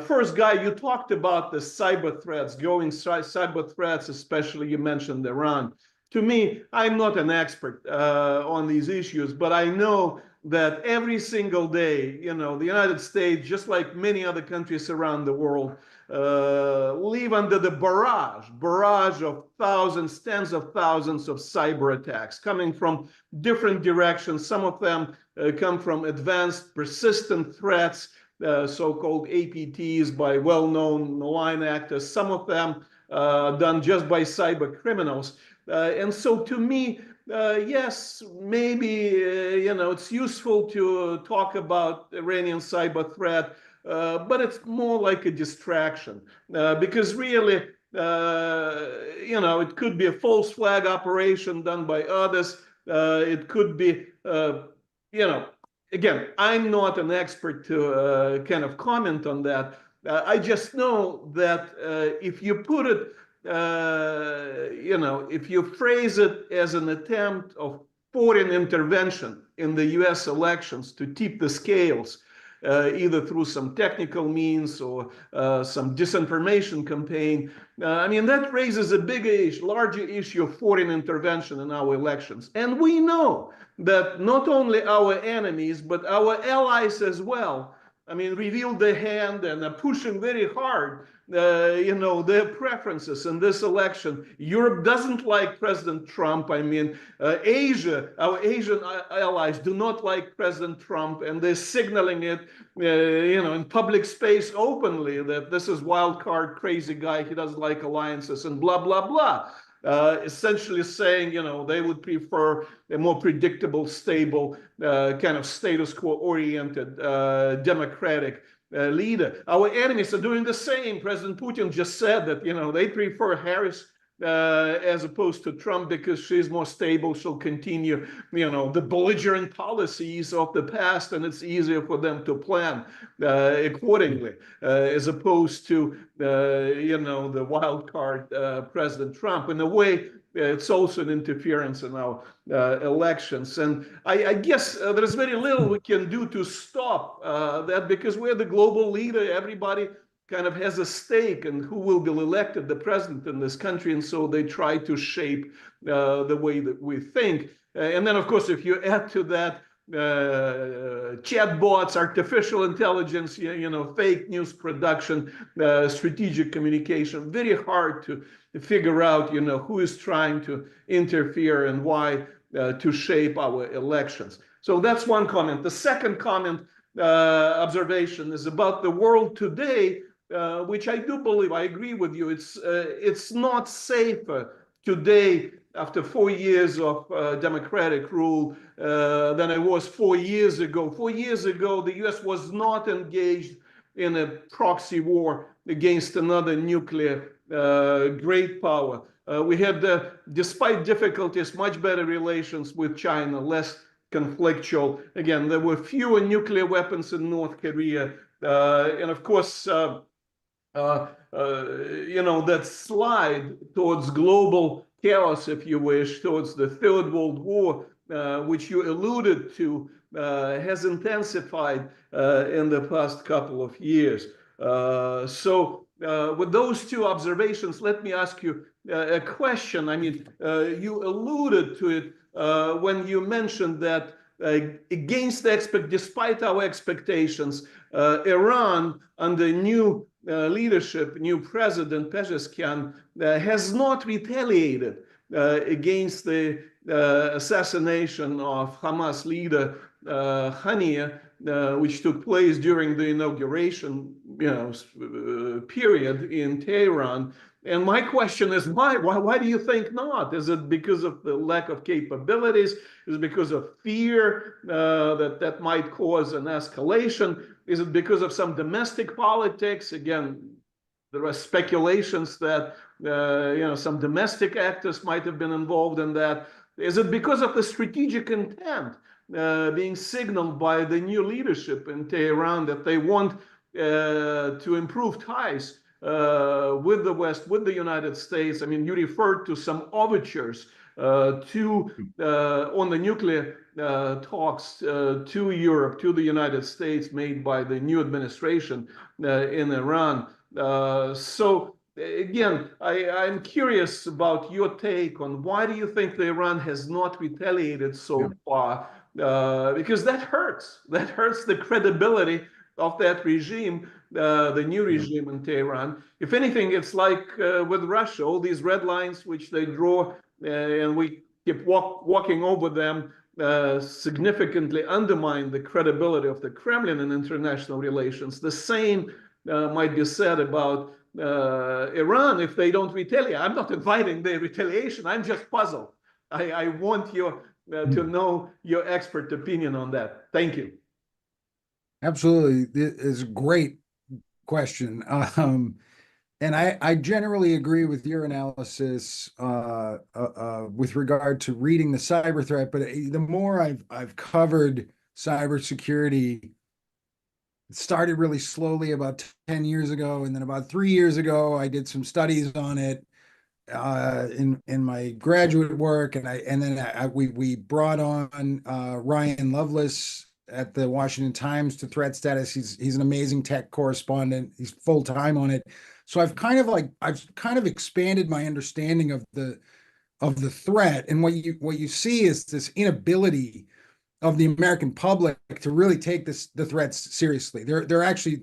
First, Guy, you talked about the cyber threats, cyber threats, especially you mentioned Iran. To me, I'm not an expert on these issues, but I know that every single day, the United States, just like many other countries around the world, live under the barrage of thousands, tens of thousands of cyber attacks coming from different directions. Some of them come from advanced persistent threats, so-called APTs by well-known malign actors. Some of them done just by cyber criminals. And so to me, yes, maybe, it's useful to talk about Iranian cyber threat, but it's more like a distraction because really, it could be a false flag operation done by others. It could be, again, I'm not an expert to kind of comment on that. I just know that if you put it, if you phrase it as an attempt of foreign intervention in the US elections to tip the scales, either through some technical means or some disinformation campaign, that raises a larger issue of foreign intervention in our elections. And we know that not only our enemies, but our allies as well, revealed their hand and are pushing very hard, their preferences in this election. Europe doesn't like President Trump. Asia, our Asian allies do not like President Trump, and they're signaling it, in public space openly that this is wild card, crazy guy, he doesn't like alliances, and blah, blah, blah. Essentially saying, they would prefer a more predictable, stable, kind of status quo oriented, democratic leader. Our enemies are doing the same. President Putin just said that, they prefer Harris as opposed to Trump because she's more stable. She'll continue, the belligerent policies of the past, and it's easier for them to plan accordingly, as opposed to, the wild card President Trump. In a way, it's also an interference in our elections. And I guess there's very little we can do to stop that, because we're the global leader. Everybody kind of has a stake in who will be elected the president in this country. And so they try to shape the way that we think. And then, of course, if you add to that chatbots, artificial intelligence, fake news production, strategic communication, very hard to figure out, who is trying to interfere and why to shape our elections. So that's one comment. The second comment, observation, is about the world today, which I do believe, I agree with you, it's not safer today after 4 years of democratic rule than it was 4 years ago. 4 years ago, the US was not engaged in a proxy war against another nuclear great power. We had, despite difficulties, much better relations with China, less conflictual. Again, there were fewer nuclear weapons in North Korea. And of course, that slide towards global chaos, if you wish, towards the Third World War, which you alluded to, has intensified in the past couple of years. So with those two observations, let me ask you a question. I mean, you alluded to it when you mentioned that despite our expectations, Iran, under new leadership, new president Pezeshkian, has not retaliated against the assassination of Hamas leader Haniyeh, which took place during the inauguration period in Tehran. And my question is, why do you think not? Is it because of the lack of capabilities? Is it because of fear that might cause an escalation? Is it because of some domestic politics? Again, there are speculations that some domestic actors might have been involved in that. Is it because of the strategic intent being signaled by the new leadership in Tehran that they want to improve ties with the West, with the United States? I mean, you referred to some overtures on the nuclear talks to Europe, to the United States, made by the new administration in Iran. So again, I'm curious about your take on why do you think the Iran has not retaliated so far? Because that hurts. That hurts the credibility of that regime, the new regime in Tehran. If anything, it's like with Russia, all these red lines which they draw, and we keep walking over them, significantly undermine the credibility of the Kremlin in international relations. The same might be said about Iran if they don't retaliate. I'm not inviting the retaliation. I'm just puzzled. I want to know your expert opinion on that. Thank you. Absolutely. It's a great question. And I generally agree with your analysis with regard to reading the cyber threat. But the more I've covered cybersecurity, it started really slowly about 10 years ago. And then about 3 years ago, I did some studies on it in my graduate work. And then we brought on Ryan Lovelace at the Washington Times to Threat Status. He's an amazing tech correspondent. He's full-time on it. So I've kind of expanded my understanding of the threat. And what you see is this inability of the American public to really take the threats seriously. There are actually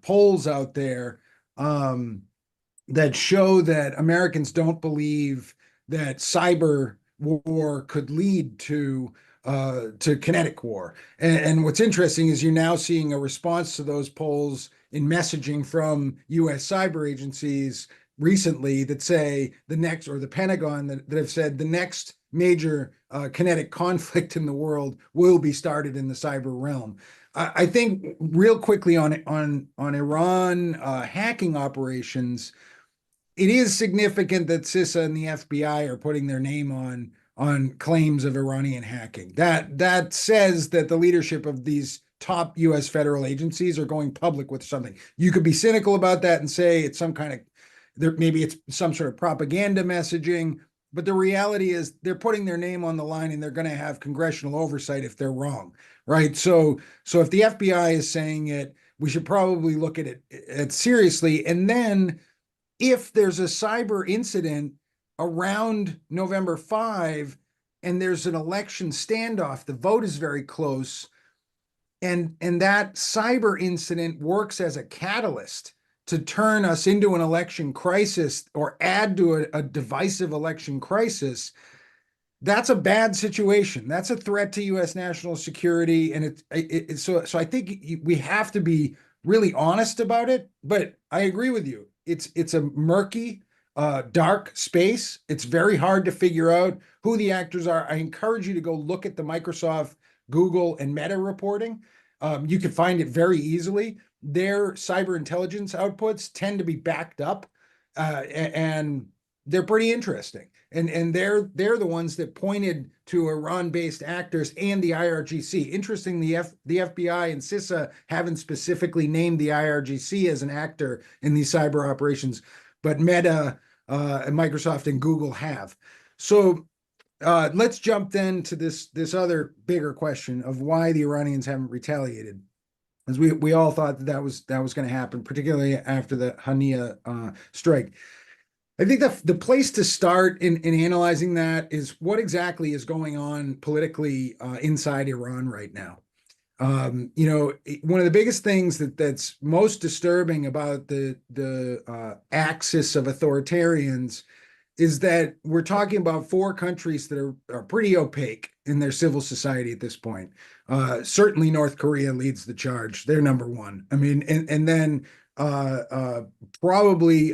polls out there that show that Americans don't believe that cyber war could lead to kinetic war. And what's interesting is you're now seeing a response to those polls in messaging from US cyber agencies recently that say the Pentagon that have said the next major kinetic conflict in the world will be started in the cyber realm. I think real quickly on Iran hacking operations, it is significant that CISA and the FBI are putting their name on claims of Iranian hacking. That says that the leadership of these top US federal agencies are going public with something. You could be cynical about that and say it's maybe it's some sort of propaganda messaging, but the reality is they're putting their name on the line and they're going to have congressional oversight if they're wrong, right? So if the FBI is saying it, we should probably look at it seriously. And then if there's a cyber incident around November 5 and there's an election standoff, the vote is very close, and that cyber incident works as a catalyst to turn us into an election crisis or add to a divisive election crisis, that's a bad situation. That's a threat to U.S. national security. And so I think we have to be really honest about it. But I agree with you. It's a murky, dark space. It's very hard to figure out who the actors are. I encourage you to go look at the Microsoft, Google, and Meta reporting. You can find it very easily. Their cyber intelligence outputs tend to be backed up, and they're pretty interesting. And they're the ones that pointed to Iran-based actors and the IRGC. Interesting, the FBI and CISA haven't specifically named the IRGC as an actor in these cyber operations, but Meta, and Microsoft and Google have. So let's jump then to this other bigger question of why the Iranians haven't retaliated. As we all thought that was going to happen, particularly after the Hania strike. I think the place to start in analyzing that is what exactly is going on politically inside Iran right now. One of the biggest things that's most disturbing about the axis of authoritarians is that we're talking about four countries that are pretty opaque in their civil society at this point. Certainly North Korea leads the charge. They're number one. I mean, and then probably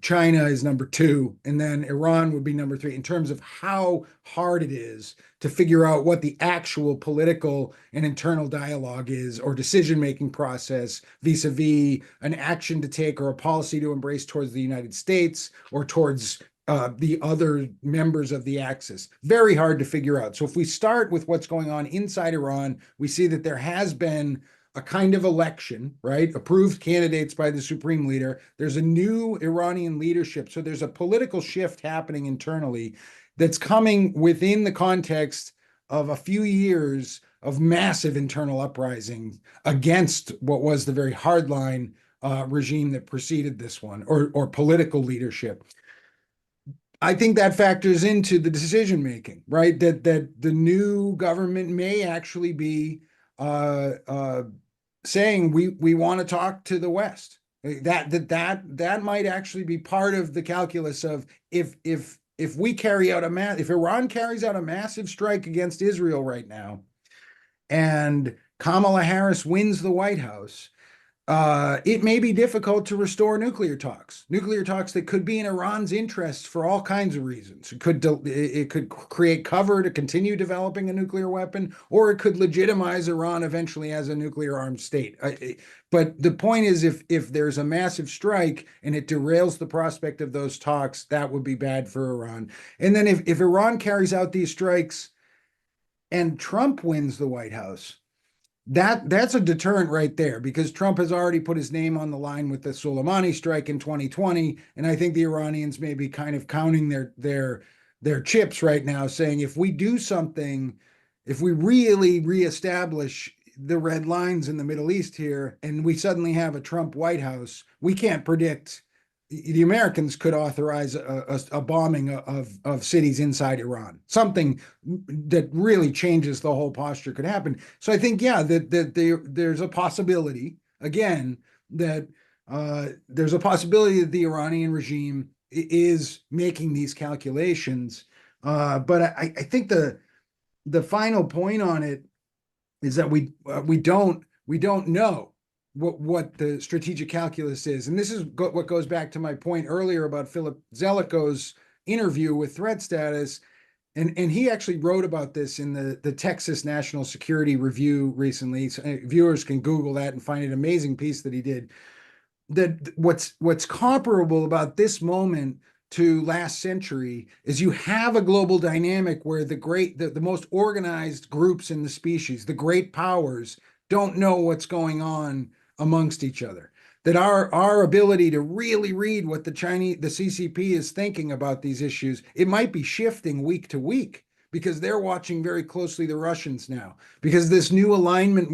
China is number two, and then Iran would be number three in terms of how hard it is to figure out what the actual political and internal dialogue is or decision-making process vis-a-vis an action to take or a policy to embrace towards the United States or towards the other members of the axis. Very hard to figure out. So if we start with what's going on inside Iran, we see that there has been a kind of election, right? Approved candidates by the supreme leader. There's a new Iranian leadership. So there's a political shift happening internally that's coming within the context of a few years of massive internal uprising against what was the very hardline regime that preceded this one, or political leadership. I think that factors into the decision making, right? That the new government may actually be saying we want to talk to the West. That might actually be part of the calculus of if we carry out if Iran carries out a massive strike against Israel right now, and Kamala Harris wins the White House, it may be difficult to restore nuclear talks that could be in Iran's interests for all kinds of reasons. It could create cover to continue developing a nuclear weapon, or it could legitimize Iran eventually as a nuclear armed state. But the point is, if there's a massive strike and it derails the prospect of those talks, that would be bad for Iran. And then if Iran carries out these strikes and Trump wins the White House, that's a deterrent right there, because Trump has already put his name on the line with the Soleimani strike in 2020. And I think the Iranians may be kind of counting their chips right now, saying if we do something, if we really reestablish the red lines in the Middle East here, and we suddenly have a Trump White House, we can't predict. The Americans could authorize a bombing of cities inside Iran. Something that really changes the whole posture could happen. So I think, yeah, that there's a possibility, again, that there's a possibility that the Iranian regime is making these calculations. But I think the final point on it is that we don't know what the strategic calculus is. And this is what goes back to my point earlier about Philip Zeliko's interview with Threat Status. And he actually wrote about this in the Texas National Security Review recently. So viewers can Google that and find an amazing piece that he did. That what's comparable about this moment to last century is you have a global dynamic where the most organized groups in the species, the great powers, don't know what's going on amongst each other. that our ability to really read what the CCP is thinking about these issues, it might be shifting week to week, because they're watching very closely the Russians now, because this new alignment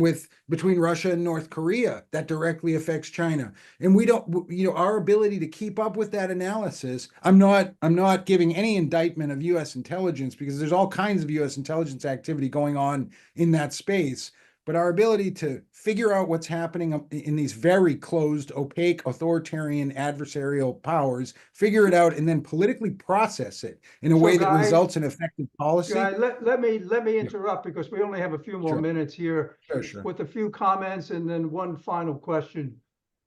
between Russia and North Korea that directly affects China. And we don't, our ability to keep up with that analysis, I'm not giving any indictment of US intelligence, because there's all kinds of US intelligence activity going on in that space. But our ability to figure out what's happening in these very closed, opaque, authoritarian, adversarial powers, figure it out, and then politically process it in a So, way that Guy- results in effective policy. Guy, let me interrupt, because we only have a few more Sure. minutes here Sure. with a few comments and then one final question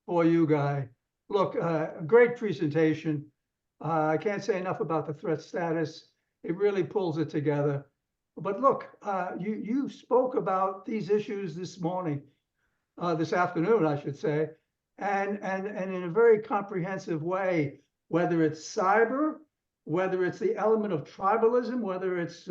for you, Guy. Look, great presentation. I can't say enough about the threat status. It really pulls it together. But look, you spoke about these issues this morning, this afternoon, I should say, and in a very comprehensive way, whether it's cyber, whether it's the element of tribalism, whether it's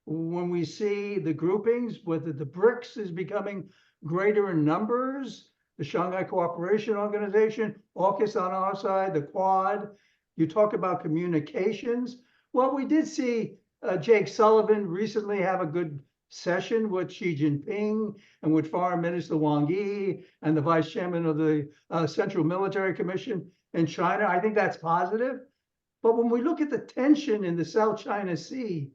when we see the groupings, whether the BRICS is becoming greater in numbers, the Shanghai Cooperation Organization, AUKUS on our side, the Quad. You talk about communications. Well, we did see Jake Sullivan recently have a good session with Xi Jinping and with Foreign Minister Wang Yi and the Vice Chairman of the Central Military Commission in China. I think that's positive. But when we look at the tension in the South China Sea,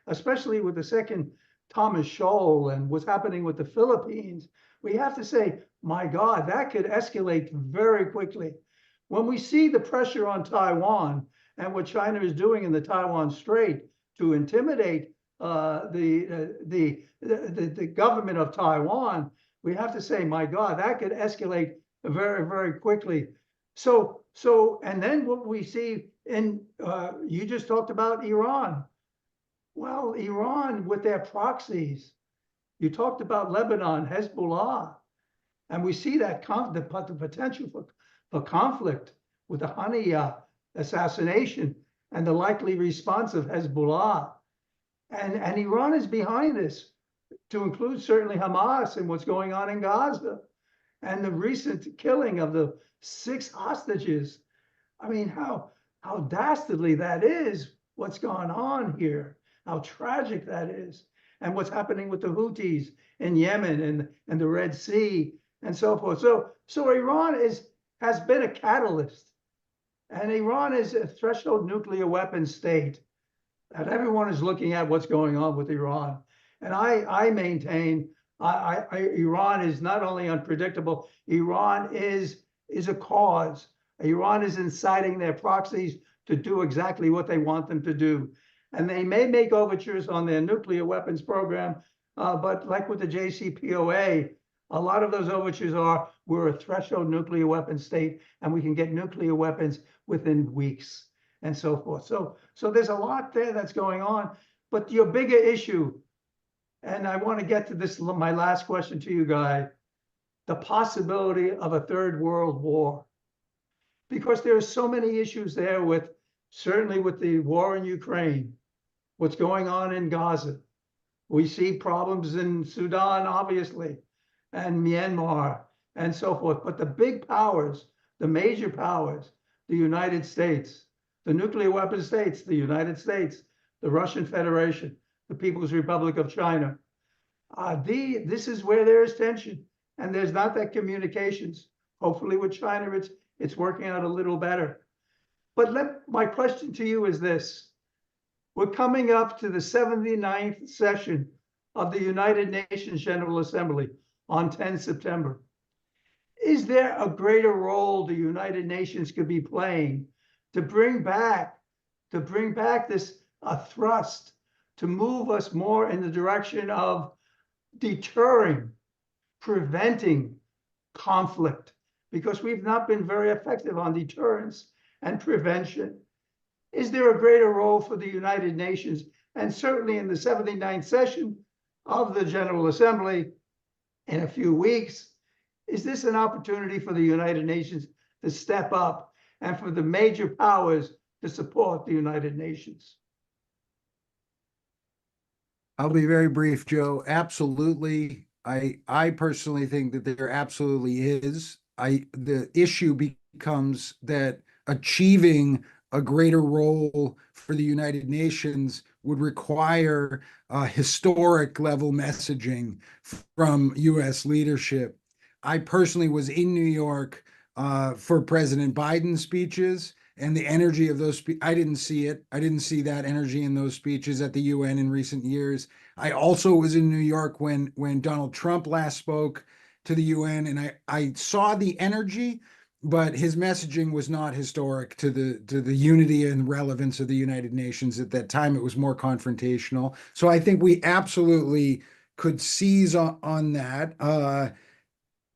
especially with the second Thomas Shoal and what's happening with the Philippines, we have to say, my God, that could escalate very quickly. When we see the pressure on Taiwan and what China is doing in the Taiwan Strait to intimidate the government of Taiwan, we have to say, my God, that could escalate very, very quickly. So, and then what we see in, you just talked about Iran. Well, Iran with their proxies, you talked about Lebanon, Hezbollah, and we see that the potential for conflict with the Haniyeh assassination and the likely response of Hezbollah. And Iran is behind this, to include certainly Hamas and what's going on in Gaza and the recent killing of the 6 hostages. I mean, how dastardly that is, what's gone on here, how tragic that is, and what's happening with the Houthis in Yemen and the Red Sea and so forth. So Iran has been a catalyst, and Iran is a threshold nuclear weapon state. And everyone is looking at what's going on with Iran. And I maintain Iran is not only unpredictable, Iran is a cause. Iran is inciting their proxies to do exactly what they want them to do. And they may make overtures on their nuclear weapons program, but like with the JCPOA, a lot of those overtures are, we're a threshold nuclear weapon state, and we can get nuclear weapons within weeks, and so forth. So there's a lot there that's going on. But your bigger issue, and I want to get to this, my last question to you, Guy, the possibility of a third world war. Because there are so many issues there with, certainly with the war in Ukraine, what's going on in Gaza. We see problems in Sudan, obviously, and Myanmar, and so forth. But the big powers, the major powers, the United States, the nuclear weapon states, the United States, the Russian Federation, the People's Republic of China. This is where there is tension, and there's not that communications. Hopefully with China, it's working out a little better. But my question to you is this. We're coming up to the 79th session of the United Nations General Assembly on 10 September. Is there a greater role the United Nations could be playing to bring back this thrust, to move us more in the direction of deterring, preventing conflict? Because we've not been very effective on deterrence and prevention. Is there a greater role for the United Nations, and certainly in the 79th session of the General Assembly in a few weeks? Is this an opportunity for the United Nations to step up and for the major powers to support the United Nations? I'll be very brief, Joe. Absolutely. I personally think that there absolutely is. the issue becomes that achieving a greater role for the United Nations would require historic level messaging from U.S. leadership. I personally was in New York for President Biden's speeches, and the energy of those I didn't see it. I didn't see that energy in those speeches at the UN in recent years. I also was in New York when Donald Trump last spoke to the UN, and I saw the energy, but his messaging was not historic to the unity and relevance of the United Nations at that time. It was more confrontational. So I think we absolutely could seize on that.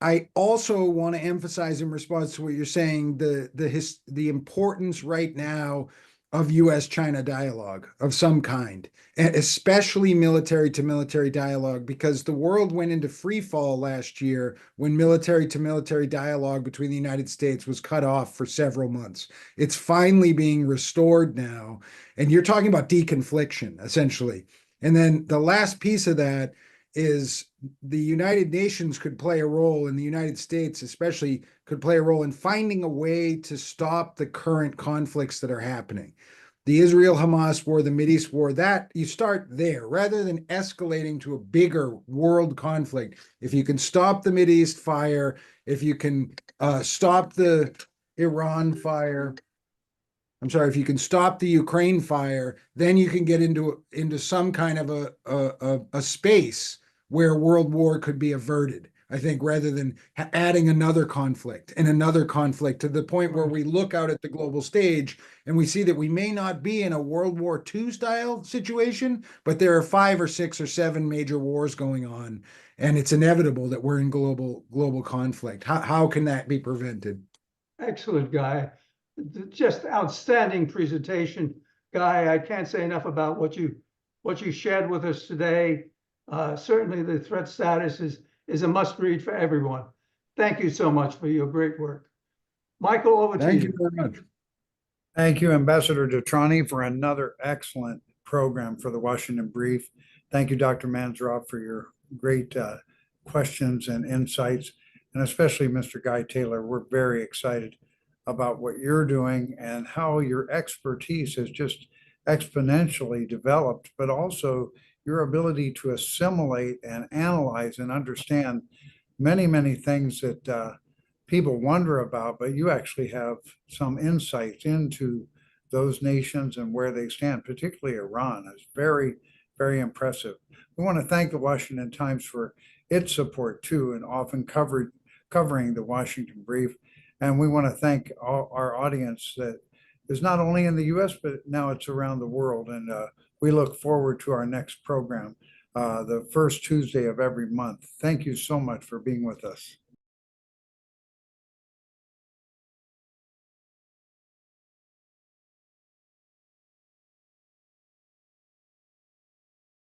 I also want to emphasize in response to what you're saying, the importance right now of U.S.-China dialogue of some kind, and especially military to military dialogue, because the world went into free fall last year when military to military dialogue between the United States was cut off for several months. It's finally being restored now. And you're talking about deconfliction, essentially. And then the last piece of that is the United Nations could play a role, and the United States especially could play a role in finding a way to stop the current conflicts that are happening. The Israel-Hamas war, the Mideast war, that you start there rather than escalating to a bigger world conflict. If you can stop the Mideast fire, if you can stop the Iran fire, if you can stop the Ukraine fire, then you can get into some kind of a space where world war could be averted, I think, rather than adding another conflict and another conflict to the point where we look out at the global stage and we see that we may not be in a World War II style situation, but there are 5 or 6 or 7 major wars going on, and it's inevitable that we're in global conflict. How can that be prevented? Excellent, Guy. Just outstanding presentation, Guy. I can't say enough about what you shared with us today. Certainly the threat status is a must read for everyone. Thank you so much for your great work. Michael, over to you. Thank you very much. Thank you, Ambassador DeTrani, for another excellent program for the Washington Brief. Thank you, Dr. Mansourov, for your great questions and insights, and especially Mr. Guy Taylor. We're very excited about what you're doing and how your expertise has just exponentially developed, but also your ability to assimilate and analyze and understand many, many things that people wonder about, but you actually have some insights into those nations and where they stand, particularly Iran. Is very, very impressive. We want to thank the Washington Times for its support too, and often covering the Washington Brief. And we want to thank all our audience that is not only in the US, but now it's around the world. And we look forward to our next program, the first Tuesday of every month. Thank you so much for being with us.